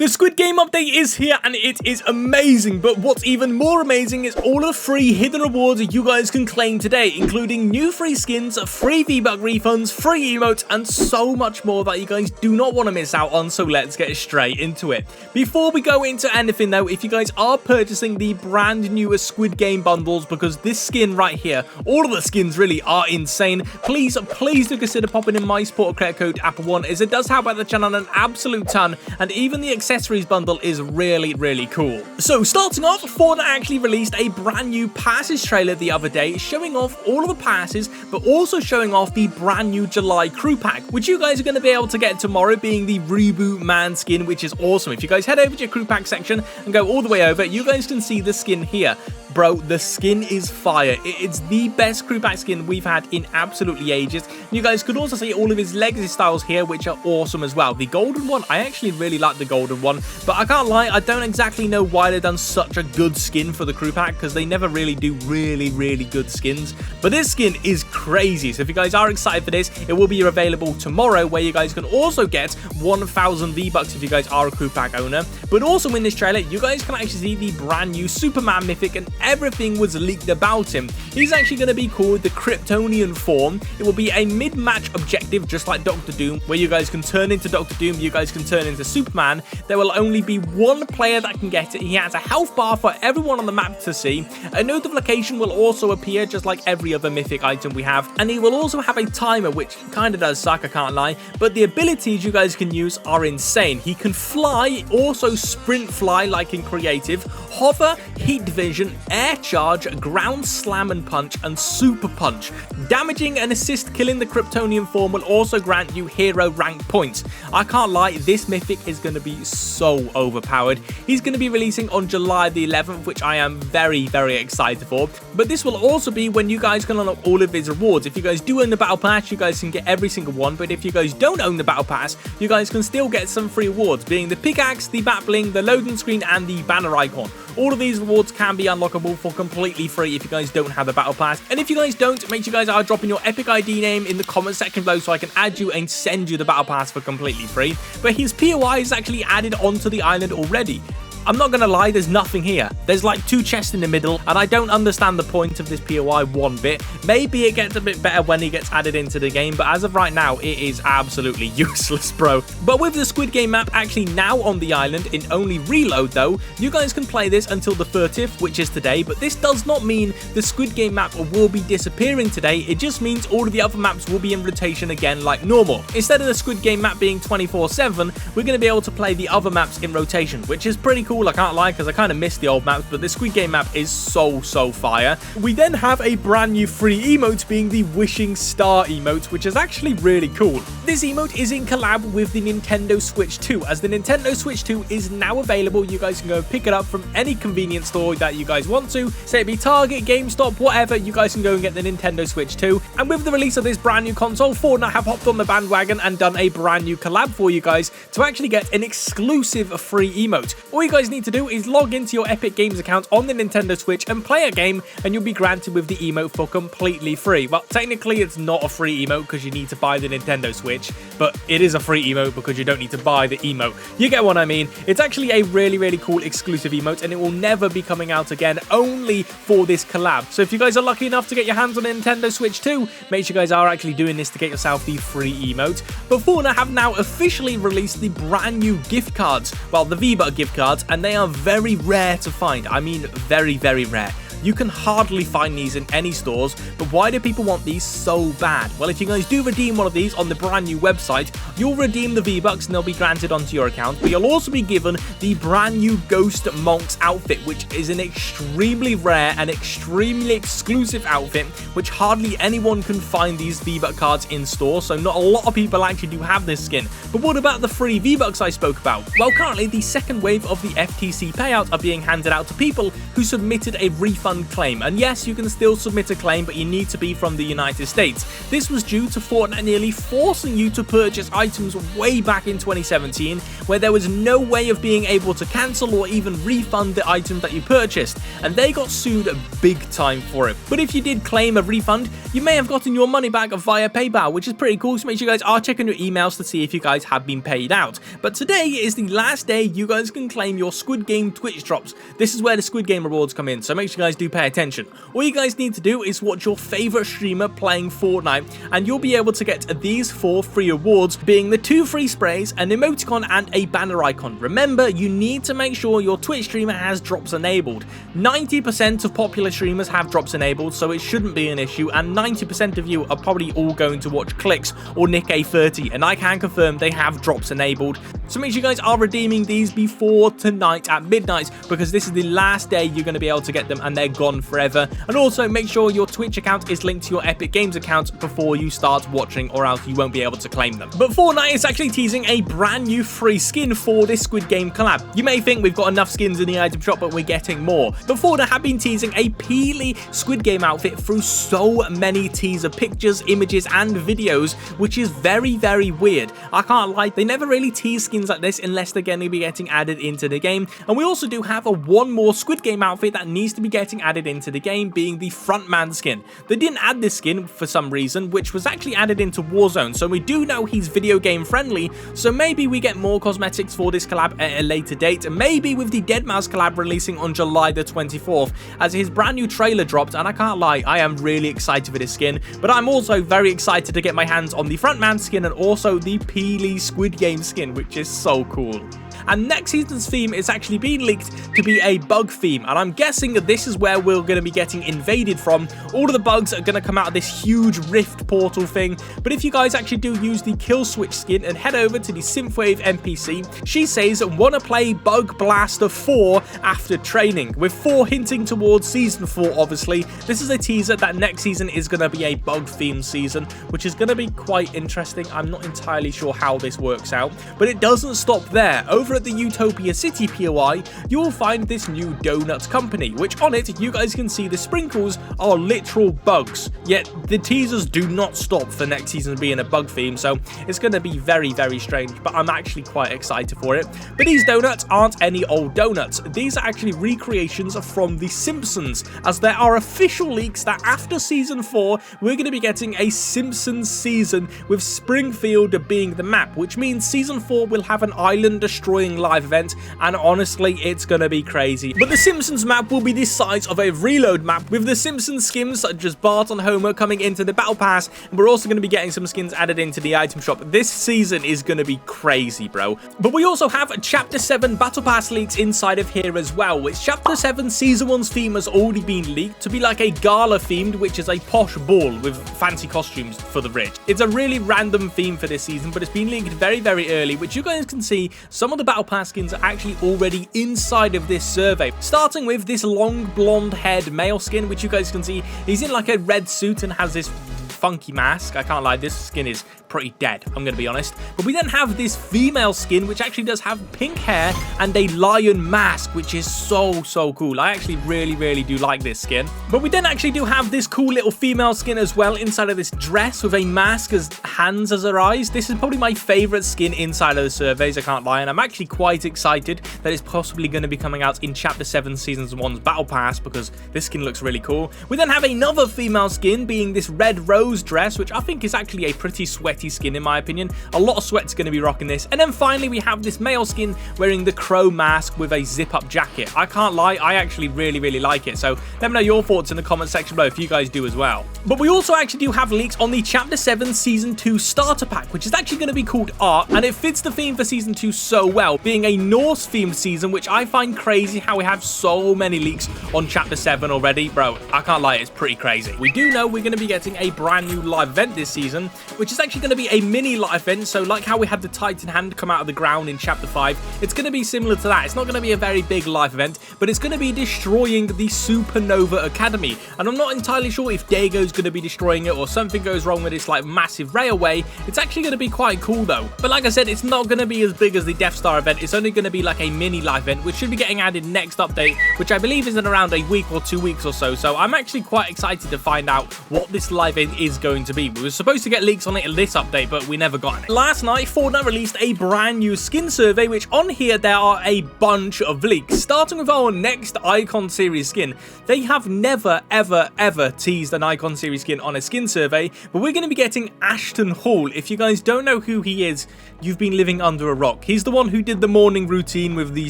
The Squid Game update is here and it is amazing, but what's even more amazing is all the free hidden rewards you guys can claim today, including new free skins, free V-Buck refunds, free emotes, and so much more that you guys do not want to miss out on, so let's get straight into it. Before we go into anything though, if you guys are purchasing the brand new Squid Game bundles, because this skin right here, all of the skins really are insane, please do consider popping in my support credit code xApplezz, as it does help out the channel an absolute ton, and even the accessories bundle is really cool. So starting off, Fortnite actually released a brand new passes trailer the other day, showing off all of the passes, but also showing off the brand new July crew pack, which you guys are going to be able to get tomorrow, being the Reboot Man skin, which is awesome. If you guys head over to your crew pack section and go all the way over, you guys can see the skin here. Bro, the skin is fire. It's the best crew pack skin we've had in absolutely ages. You guys could also see all of his legacy styles here, which are awesome as well. The golden one, I actually really like the golden one, but I can't lie, I don't exactly know why they've done such a good skin for the crew pack, because they never really do really good skins. But this skin is crazy, so if you guys are excited for this, it will be available tomorrow, where you guys can also get 1,000 V-Bucks if you guys are a crew pack owner. But also in this trailer, you guys can actually see the brand new Superman mythic, and everything was leaked about him. He's actually going to be called the Kryptonian form. It will be a mid-match objective, just like Dr. Doom, where you guys can turn into Dr. Doom, you guys can turn into Superman. There will only be one player that can get it. He has a health bar for everyone on the map to see. A notification will also appear, just like every other mythic item we have, and he will also have a timer, which kind of does suck, I can't lie, but the abilities you guys can use are insane. He can fly, also sprint fly like in creative, hover, heat vision, air charge, ground slam and punch, and super punch. Damaging and assist killing the Kryptonian form will also grant you hero rank points. I can't lie, this mythic is going to be so overpowered. He's going to be releasing on July the 11th, which I am very excited for. But this will also be when you guys can unlock all of his rewards. If you guys do own the battle pass, you guys can get every single one, but if you guys don't own the battle pass, you guys can still get some free rewards, being the pickaxe, the bat bling, the loading screen, and the banner icon. All of these rewards can be unlockable for completely free if you guys don't have the battle pass. And if you guys don't, make sure you guys are dropping your epic ID name in the comment section below so I can add you and send you the battle pass for completely free. But his POI is actually added onto the island already. I'm not gonna lie, there's nothing here. There's like two chests in the middle, and I don't understand the point of this POI one bit. Maybe it gets a bit better when he gets added into the game, but as of right now, it is absolutely useless, bro. But with the Squid Game map actually now on the island in only reload though, you guys can play this until the 30th, which is today, but this does not mean the Squid Game map will be disappearing today. It just means all of the other maps will be in rotation again like normal. Instead of the Squid Game map being 24/7, we're gonna be able to play the other maps in rotation, which is pretty cool. I can't lie, because I kind of miss the old maps, but the Squid Game map is so fire. We then have a brand new free emote, being the Wishing Star emote, which is actually really cool. This emote is in collab with the Nintendo Switch 2, as the Nintendo Switch 2 is now available. You guys can go pick it up from any convenience store that you guys want to, say it be Target, GameStop, whatever. You guys can go and get the Nintendo Switch 2. And with the release of this brand new console, Fortnite have hopped on the bandwagon and done a brand new collab for you guys to actually get an exclusive free emote. All you guys need to do is log into your Epic Games account on the Nintendo Switch and play a game, and you'll be granted with the emote for completely free. Well, technically it's not a free emote because you need to buy the Nintendo Switch, but it is a free emote because you don't need to buy the emote. You get what I mean? It's actually a really cool exclusive emote, and it will never be coming out again, only for this collab. So if you guys are lucky enough to get your hands on a Nintendo Switch 2, make sure you guys are actually doing this to get yourself the free emote. But Fortnite have now officially released the brand new gift cards, well, the V-Buck gift cards, and they are very rare to find. I mean, very rare. You can hardly find these in any stores, but why do people want these so bad? Well, if you guys do redeem one of these on the brand new website, you'll redeem the V-Bucks and they'll be granted onto your account, but you'll also be given the brand new Ghost Monk's outfit, which is an extremely rare and extremely exclusive outfit, which hardly anyone can find these V-Buck cards in store, so not a lot of people actually do have this skin. But what about the free V-Bucks I spoke about? Well, currently the second wave of the FTC payout are being handed out to people who submitted a refund refund claim. And yes, you can still submit a claim, but you need to be from the United States. This was due to Fortnite nearly forcing you to purchase items way back in 2017, where there was no way of being able to cancel or even refund the item that you purchased, and they got sued big time for it. But if you did claim a refund, you may have gotten your money back via PayPal, which is pretty cool, so make sure you guys are checking your emails to see if you guys have been paid out. But today is the last day you guys can claim your Squid Game Twitch drops. This is where the Squid Game rewards come in, so make sure you guys do pay attention. All you guys need to do is watch your favorite streamer playing Fortnite, and you'll be able to get these 4 free awards, being the 2 free sprays, an emoticon, and a banner icon. Remember, you need to make sure your Twitch streamer has drops enabled. 90% of popular streamers have drops enabled, so it shouldn't be an issue, and 90% of you are probably all going to watch Clicks or Nick A30, and I can confirm they have drops enabled. So make sure you guys are redeeming these before tonight at midnight, because this is the last day you're going to be able to get them, and they're gone forever. And also make sure your Twitch account is linked to your Epic Games account before you start watching, or else you won't be able to claim them. But Fortnite is actually teasing a brand new free skin for this Squid Game collab. You may think we've got enough skins in the item shop, but we're getting more. But Fortnite have been teasing a Peely Squid Game outfit through so many teaser pictures, images, and videos, which is very, very weird. I can't lie, they never really tease skins like this unless they're going to be getting added into the game. And we also do have one more Squid Game outfit that needs to be getting added into the game, being the frontman skin. They didn't add this skin for some reason, which was actually added into Warzone, so we do know he's video game friendly, so maybe we get more cosmetics for this collab at a later date, maybe with the deadmau5 collab releasing on July the 24th, as his brand new trailer dropped, and I can't lie, I am really excited for this skin, but I'm also very excited to get my hands on the frontman skin and also the Peely Squid Game skin, which is so cool. And next season's theme is actually being leaked to be a bug theme, and I'm guessing that this is where we're going to be getting invaded from. All of the bugs are going to come out of this huge rift portal thing, but if you guys actually do use the kill switch skin and head over to the Synthwave NPC, she says wanna play Bug Blaster 4 after training, with 4 hinting towards season 4 obviously. This is a teaser that next season is going to be a bug themed season, which is going to be quite interesting. I'm not entirely sure how this works out, but it doesn't stop there. Over at the Utopia City POI, you will find this new donut company, which on it you guys can see the sprinkles are literal bugs, yet the teasers do not stop for next season being a bug theme, so it's going to be very, very strange, but I'm actually quite excited for it. But these donuts aren't any old donuts, these are actually recreations from The Simpsons, as there are official leaks that after season 4 we're going to be getting a Simpsons season with Springfield being the map, which means season 4 will have an island destroying live event, and honestly it's gonna be crazy. But the Simpsons map will be the size of a reload map, with the Simpsons skins such as Bart and Homer coming into the battle pass, and we're also going to be getting some skins added into the item shop. This season is going to be crazy, bro. But we also have chapter 7 battle pass leaks inside of here as well, which chapter 7 season 1's theme has already been leaked to be like a gala themed, which is a posh ball with fancy costumes for the rich. It's a really random theme for this season, but it's been leaked very, very early, which you guys can see some of the battle pass skins are actually already inside of this survey, starting with this long blonde haired male skin, which you guys can see he's in like a red suit and has this funky mask. I can't lie, this skin is pretty dead, I'm gonna be honest. But we then have this female skin, which actually does have pink hair and a lion mask, which is so cool. I actually really do like this skin. But we then actually do have this cool little female skin as well inside of this dress with a mask as hands as her eyes. This is probably my favorite skin inside of the surveys, I can't lie, and I'm actually quite excited that it's possibly going to be coming out in chapter 7 season 1's battle pass, because this skin looks really cool. We then have another female skin being this red rose dress, which I think is actually a pretty sweaty skin in my opinion. A lot of sweat's going to be rocking this. And then finally we have this male skin wearing the crow mask with a zip up jacket. I can't lie, I actually really like it, so let me know your thoughts in the comment section below if you guys do as well. But we also actually do have leaks on the chapter 7 season 2 starter pack, which is actually going to be called Art, and it fits the theme for season 2 so well, being a Norse themed season, which I find crazy how we have so many leaks on chapter 7 already. Bro, I can't lie, it's pretty crazy. We do know we're going to be getting a brand new live event this season, which is actually going to be a mini life event, so like how we had the Titan hand come out of the ground in Chapter 5, it's going to be similar to that. It's not going to be a very big life event, but it's going to be destroying the Supernova Academy. And I'm not entirely sure if Dago's going to be destroying it or something goes wrong with this like massive railway. It's actually going to be quite cool though. But like I said, it's not going to be as big as the Death Star event. It's only going to be like a mini life event, which should be getting added next update, which I believe is in around a week or 2 weeks or so. So I'm actually quite excited to find out what this live event is going to be. We were supposed to get leaks on it in this update, but we never got it. Last night, Fortnite released a brand new skin survey, which on here there are a bunch of leaks. Starting with our next Icon Series skin. They have never, ever teased an Icon Series skin on a skin survey, but we're going to be getting Ashton Hall. If you guys don't know who he is, you've been living under a rock. He's the one who did the morning routine with the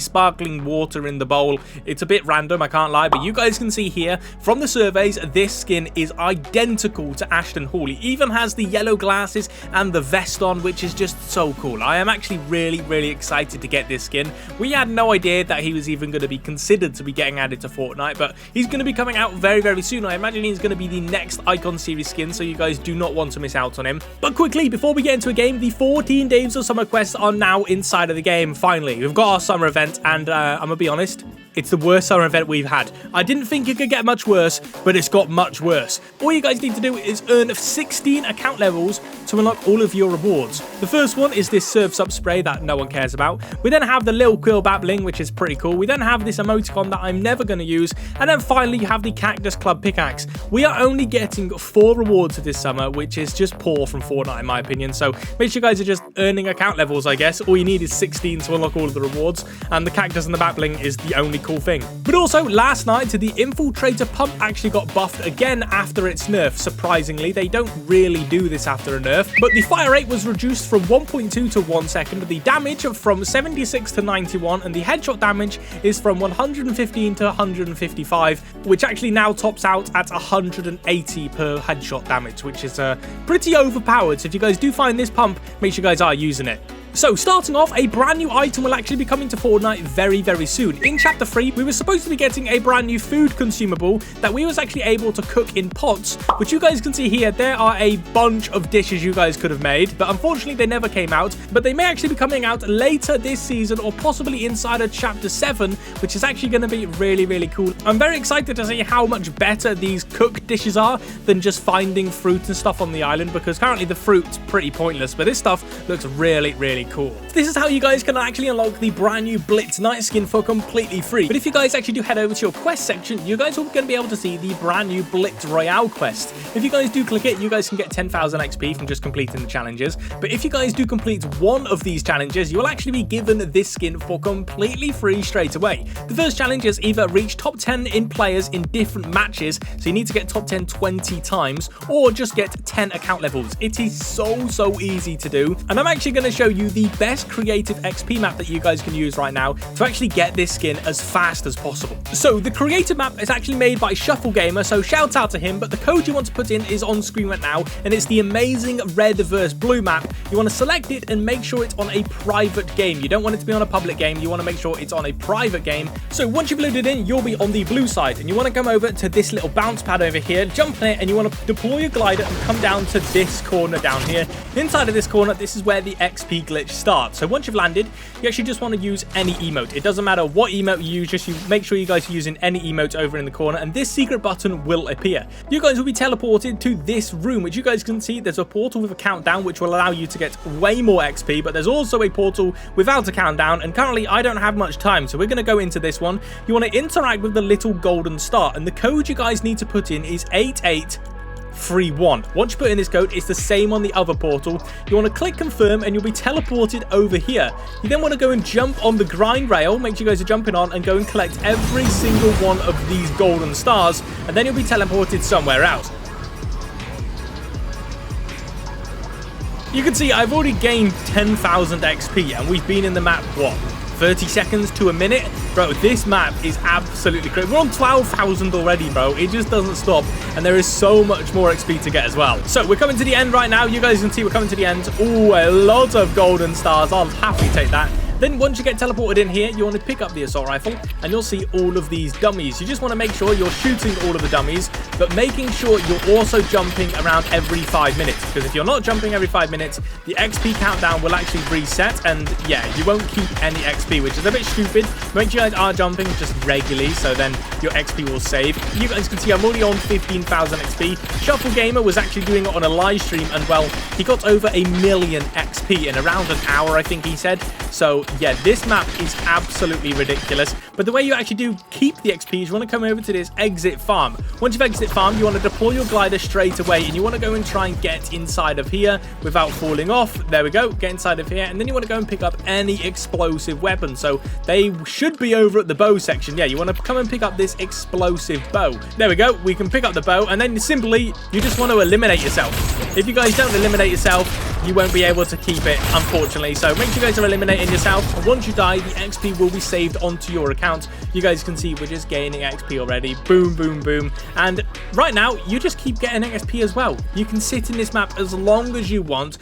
sparkling water in the bowl. It's a bit random, I can't lie, but you guys can see here from the surveys, this skin is identical to Ashton Hall. He even has the yellow glasses and the vest on, which is just so cool. I am actually really excited to get this skin. We had no idea that he was even going to be considered to be getting added to Fortnite, but he's going to be coming out very soon. I imagine he's going to be the next Icon Series skin, so you guys do not want to miss out on him. But quickly, before we get into a game, the 14 days of summer quests are now inside of the game. Finally, we've got our summer event, and I'm gonna be honest, it's the worst summer event we've had. I didn't think it could get much worse, but it's got much worse. All you guys need to do is earn 16 account levels to unlock all of your rewards. The first one is this Surf's Up spray that no one cares about. We then have the Lil Quill Babbling, which is pretty cool. We then have this emoticon that I'm never going to use. And then finally, you have the Cactus Club pickaxe. We are only getting 4 rewards this summer, which is just poor from Fortnite in my opinion. So make sure you guys are just earning account levels, I guess. All you need is 16 to unlock all of the rewards. And the Cactus and the Babbling is the only cool thing. But also, last night, the Infiltrator pump actually got buffed again after its nerf. Surprisingly, they don't really do this after a nerf. But the fire rate was reduced from 1.2 to 1 second, the damage from 76 to 91, and the headshot damage is from 115 to 155, which actually now tops out at 180 per headshot damage, which is pretty overpowered. So if you guys do find this pump, make sure you guys are using it. So, starting off, a brand new item will actually be coming to Fortnite very soon. In Chapter 3, we were supposed to be getting a brand new food consumable that we was actually able to cook in pots, which you guys can see here. There are a bunch of dishes you guys could have made, but unfortunately they never came out. But they may actually be coming out later this season or possibly inside of Chapter 7, which is actually going to be really cool. I'm very excited to see how much better these cooked dishes are than just finding fruit and stuff on the island, because currently the fruit's pretty pointless, but this stuff looks really cool. This is how you guys can actually unlock the brand new Blitz night skin for completely free. But if you guys actually do head over to your quest section, you guys are going to be able to see the brand new Blitz Royale quest. If you guys do click it, you guys can get 10,000 XP from just completing the challenges. But if you guys do complete one of these challenges, you will actually be given this skin for completely free straight away. The first challenge is either reach top 10 in players in different matches, so you need to get top 10 20 times, or just get 10 account levels. It is so easy to do, and I'm actually going to show you the best creative XP map that you guys can use right now to actually get this skin as fast as possible. So the creative map is actually made by Shuffle Gamer, so shout out to him, but the code you want to put in is on screen right now, and it's the amazing red versus blue map. You want to select it and make sure it's on a private game. You don't want it to be on a public game, you want to make sure it's on a private game. So once you've loaded in, you'll be on the blue side, and you want to come over to this little bounce pad over here, jump on it, and you want to deploy your glider and come down to this corner down here. Inside of this corner, this is where the XP glitch starts. So once you've landed, you actually just want to use any emote. It doesn't matter what emote you use, just make sure you guys are using any emote over in the corner, and this secret button will appear. You guys will be teleported to this room, which you guys can see there's a portal with a countdown, which will allow you to get way more XP, but there's also a portal without a countdown, and currently I don't have much time, so we're going to go into this one. You want to interact with the little golden star, and the code you guys need to put in is 8831. Once you put in this code, it's the same on the other portal. You want to click confirm and you'll be teleported over here. You then want to go and jump on the grind rail, make sure you guys are jumping on, and go and collect every single one of these golden stars, and then you'll be teleported somewhere else. You can see I've already gained 10,000 XP and we've been in the map, what, 30 seconds to a minute? Bro, this map is absolutely crazy. We're on 12,000 already, bro. It just doesn't stop, and there is so much more XP to get as well. So we're coming to the end right now. You guys can see we're coming to the end. Oh, a lot of golden stars. I'll happily take that. Then once you get teleported in here, you want to pick up the assault rifle, and you'll see all of these dummies. You just want to make sure you're shooting all of the dummies, but making sure you're also jumping around every 5 minutes, because if you're not jumping every 5 minutes, the XP countdown will actually reset, and yeah, you won't keep any XP, which is a bit stupid. Make sure you guys are jumping just regularly, so then your XP will save. You guys can see I'm already on 15,000 XP. Shuffle Gamer was actually doing it on a live stream, and well, he got over 1,000,000 XP in around an hour, I think he said. So yeah, this map is absolutely ridiculous. But the way you actually do keep the XP is you want to come over to this exit farm. Once you've exit farm, you want to deploy your glider straight away, and you want to go and try and get inside of here without falling off. There we go, get inside of here, and then you want to go and pick up any explosive weapon. So they should be over at the bow section. Yeah, you want to come and pick up this explosive bow. There we go, we can pick up the bow, and then simply you just want to eliminate yourself. If you guys don't eliminate yourself, you won't be able to keep it, unfortunately. So make sure you guys are eliminating yourself, and once you die, the XP will be saved onto your account. You guys can see we're just gaining XP already. Boom, boom, boom. And right now, you just keep getting XP as well. You can sit in this map as long as you want,